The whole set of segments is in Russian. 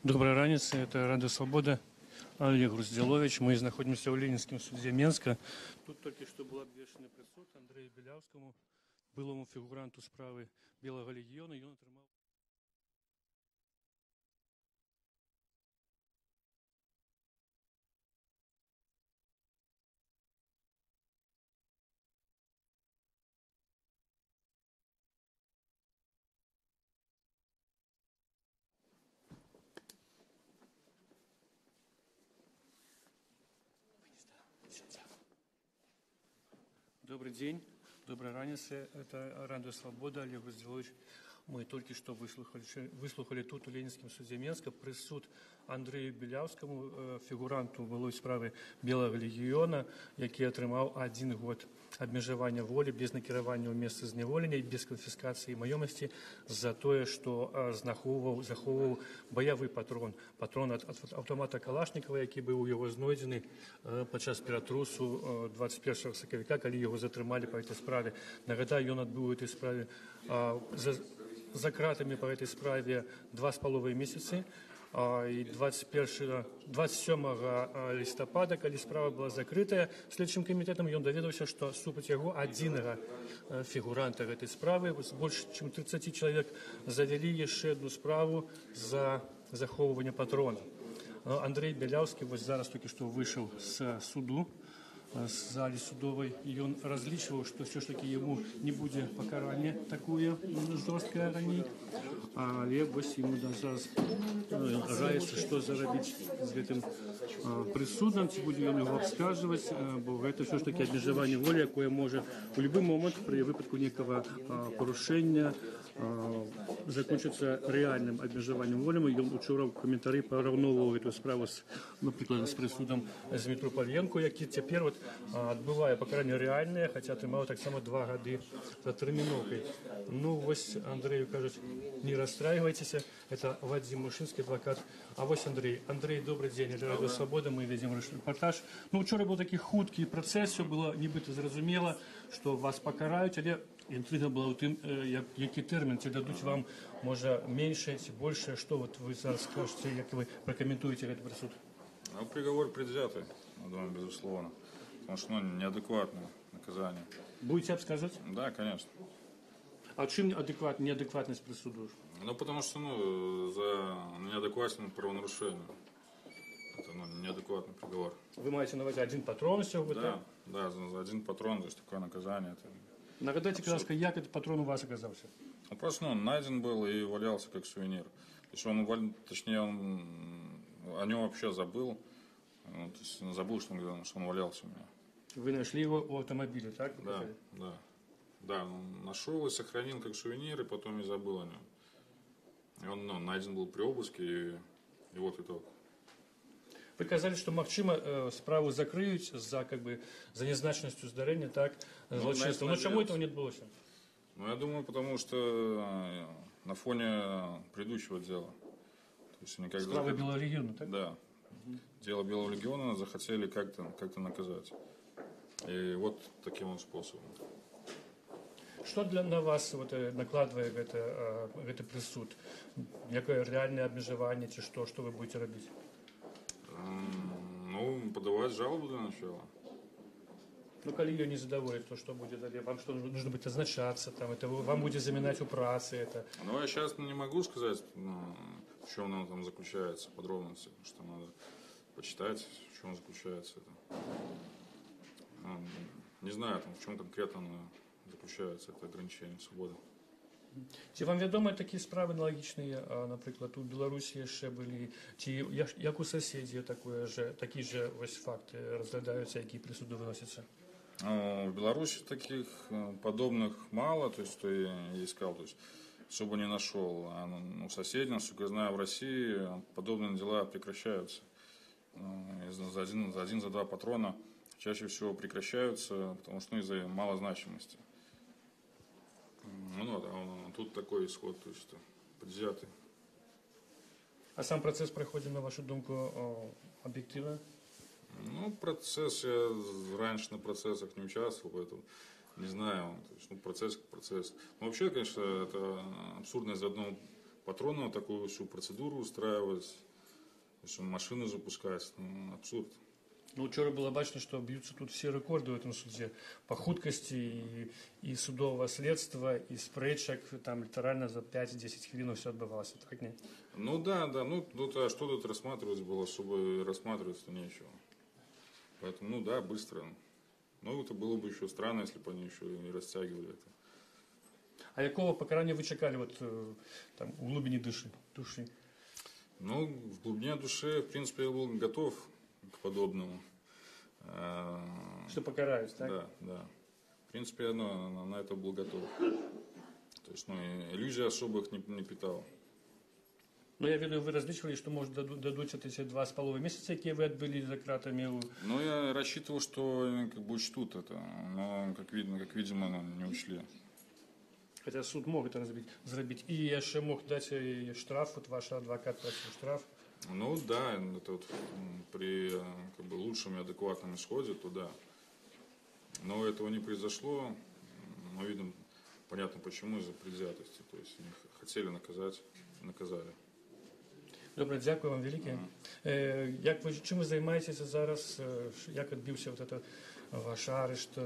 Доброй раницы, это Радио Свобода, Олег Груздилович. Мы находимся в Ленинском суде Менска. Тут только что был обвешенный присуд Андрею Белявскому, былому фигуранту справы Белого легиона, и он отримал... Добрый день, доброй раницы, это Радио Свобода, Олег Груздилович. Мы только что выслухали тут у Ленинском суде Менска присуд Андрею Белявскому, фігуранту былой справы Белого легиона, який отримав 1 год обмежування волі без накіравання ў месцы зняволення і без канфіскацыі маёмасці за тое, што захоўваў баявы патрон ад аўтамата Калашнікава, які быў у яго знойдзены падчас ператрусу 21 сакавіка, калі яго затрымалі па гэтай справе. Нагадаю, ён адбыў у гэтай справе за кратамі па гэтай справе 2,5 месяцы. І 27 лістапада, калі справа была закрытая следчым камітэтам, ён даведаўся, што супраць яго адзінага фігуранта гэтай справы, больш чым 30 чалавек завялі яшчэ одну справу за захоўванне патрона. Андрей Белявскі вось зараз толькі што выйшаў з суду, з залі судовай, і ён разлічваў, што все ж таки яму не будзе пакаранне такое жорсткае раней, але вось яму зараз раецца, што зарабіць з гэтым прысудам, ці будзе ён яго абскарджваць, бо гэта все ж таки абмежаванне волі, якое можа у любы момант пры выпадку некага парушэння закончыцца рэальным абмежаваннем волі. Ён учора ў каментары параўноўваў гэтую справу напрыклад з прысудам з Мітрупальенко, які цяпер адбывае пакаранне рэальнае, хаця атрымаў таксама 2 гады за тэрміноўкай. Ну вось Андрею кажуць, не расстраивайтеся, это Вадим Мушинский, адвокат. А вось Андрей, добрый день, это Радио Свобода, мы ведем репортаж. Ну учора был такі хуткі працэс, все было нібыта зразумела, што вас пакараюць, але інтрыга была ў тым, які тэрмін, ці дадуць вам, можа, меньше, ці большее, что вот вы зараз скажете, як вы прокомментуете этот присуд? Ну, приговор предвзятый, я думаю, безусловно, потому что неадекватное наказание. Будете обсказывать? Да, конечно. А чем неадекватность присуду? Ну, потому что, за неадекватное правонарушение. Это, неадекватный приговор. Вы маете на увазі 1 патрон всього? Да, да, за 1 патрон, то есть такое наказание. Это... Нагадайте, пожалуйста, как этот патрон у вас оказался? Он просто, найден был и валялся как сувенир. То есть он о нем вообще забыл. То есть забыл, что он валялся у меня. Вы нашли его у автомобиля, так? Да, да. Да, нашел и сохранил как сувенир, и потом и забыл о нем. И он найден был при обыске, и вот итог. Вы казали, что, магчыма, справу закрыюць за нязначнасцю здарэння, так, злочинства. Но чему этого не отбылося? Ну, я думаю, потому что на фоне предыдущего дела. То есть они справа Белого легиона, так? Да. Дело Белого легиона захотели как-то наказать. И вот таким вот способом. Что на вас накладывает гэты прысуд? Якое реальное обмежаванне, ці что вы будете робить? Ну, подавать жалобу для начала. Ну, коли ее не задоволит, то что будет далее? Вам что, нужно будет означаться, там, это вам будет заминать у працы, это... Ну, я сейчас не могу сказать, в чем оно там заключается, подробности, потому что надо почитать, в чем заключается это. Не знаю, в чем конкретно оно заключается, это ограничение свободы. Ці вам вядомыя такія справы аналагічныя, напрыклад, у Беларусі яшчэ былі, ці як у соседей такі же вось факты разглядаюцца, якія прысуды выносяцца? В Беларуси таких подобных мало, то есть что я искал, то есть особо не нашел. А у соседей, насколько я знаю, в России подобные дела прекращаются. За 1-2 патрона чаще всего прекращаются, потому что из-за малозначимости. Тут такой исход, то есть предвзятый. А сам процесс проходит, на вашу думку, объективно? Ну, процесс, я раньше на процессах не участвовал, поэтому не знаю. То есть, процесс как процесс. Но вообще, конечно, это абсурдно из одного патронную такую всю процедуру устраивать, то есть машину запускать, ну, абсурд. Ну, вчора было бачно, что бьются тут все рекорды в этом суде по хуткости и судового следства, и спрэчак, там литерально за 5-10 хвилин все отбывалось, так не? Ну да, ну а что тут рассматривать было, особо рассматривать-то нечего. Поэтому, ну да, быстро. Ну, это было бы еще странно, если бы они еще и растягивали это. А якого покарання ви чекали вот, там, в глубине души? Ну, в глубине души, в принципе, я был готов к подобному. Что покараюсь, так? Да. В принципе, я на это был готов. То есть, ну, иллюзий особых не питал. Ну, я веду, вы различивали, что, может, дадут эти 2,5 месяца, які ви відбили за кратами. Ну, я рассчитывал, что как бы учтут это, но, как видимо, не учли. Хотя суд мог это зробити. І я ще мог дати штраф, вот ваш адвокат просил штраф. Ну да, это вот при как бы лучшем и адекватном исходе, то да. Но этого не произошло, но видно, понятно почему, из-за предвзятости. То есть их хотели наказать, наказали. Добре, дякую вам велике. Чим ви займаєтеся зараз? Як відбився вот это ваш арешт,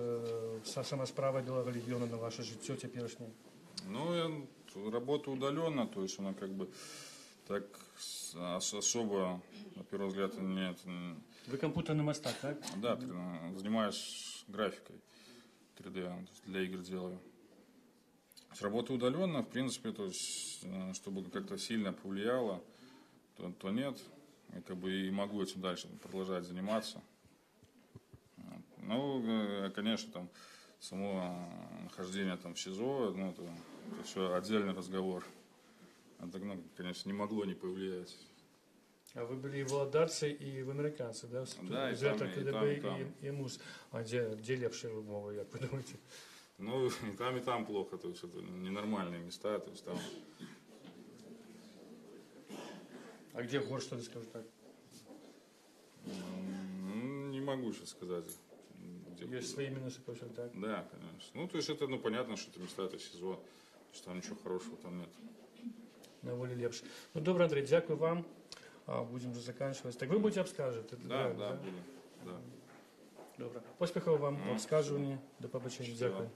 сама справа Білого легіону на ваше життя теперішнє? Ну, я работаю удаленно, то есть она как бы так особо, на первый взгляд, нет. Вы компьютерный мастак, так? Да, занимаюсь графикой 3D, то есть для игр делаю. Работаю удаленно, в принципе, то есть, чтобы как-то сильно повлияло, то нет. И как бы и могу этим дальше продолжать заниматься. Ну, конечно, там само нахождение там в СИЗО, ну, это все отдельный разговор. Это, ну, конечно, не могло не повлиять. А вы были и в Володарце, и в Американце, да? Да, и там, КДБ, и там. И МУС. А где лепшие умовы, как вы думаете? Ну, и там плохо, то есть это ненормальные места, то есть там... А где город, что ли, скажу так? Не могу сейчас сказать. Есть свои минусы, короче, так? Да, конечно. Ну, то есть это, ну, понятно, что это места, это СИЗО, что там ничего хорошего там нет. На воле лепше. Ну, добре, Андрей, дякую вам. Будем уже заканчивать. Так вы будете обскажете? Да, буду. Да. Добре. Поспіхів вам в обскажуванні. До побачення. Дякую.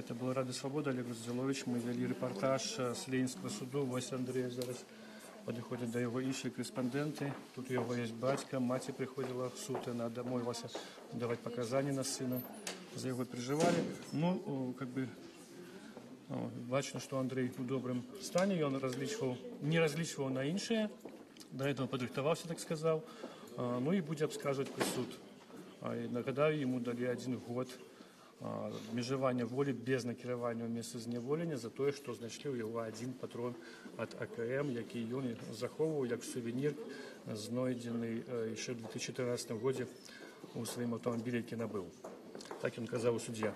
Це була Рада Свобода, Олег Розділович. Ми вели репортаж з Ленінського суду. Ось Андрій зараз підходить до його інші кореспонденти. Тут у його є батько, мати приходила в суд, вона домовилася давати показання на сина. За його переживали. Ну, как бы, бачно, що Андрій у доброму стані, і він не розлічував на інші. До этого подрыхтовался, так сказал. Ну и будет обскаживать при суд. Нагадаю, ему дали 1 год межевания воли без накіровання в место зневолення за то, что знайшли у його 1 патрон от АКМ, який він заховував як сувенір, знайдений ще в 2014 році у своєму автомобілі, який набив. Так він казав у суді.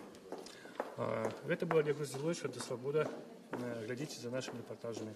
Это был Олег Розділович, Рада Свобода. Глядите за нашими репортажами.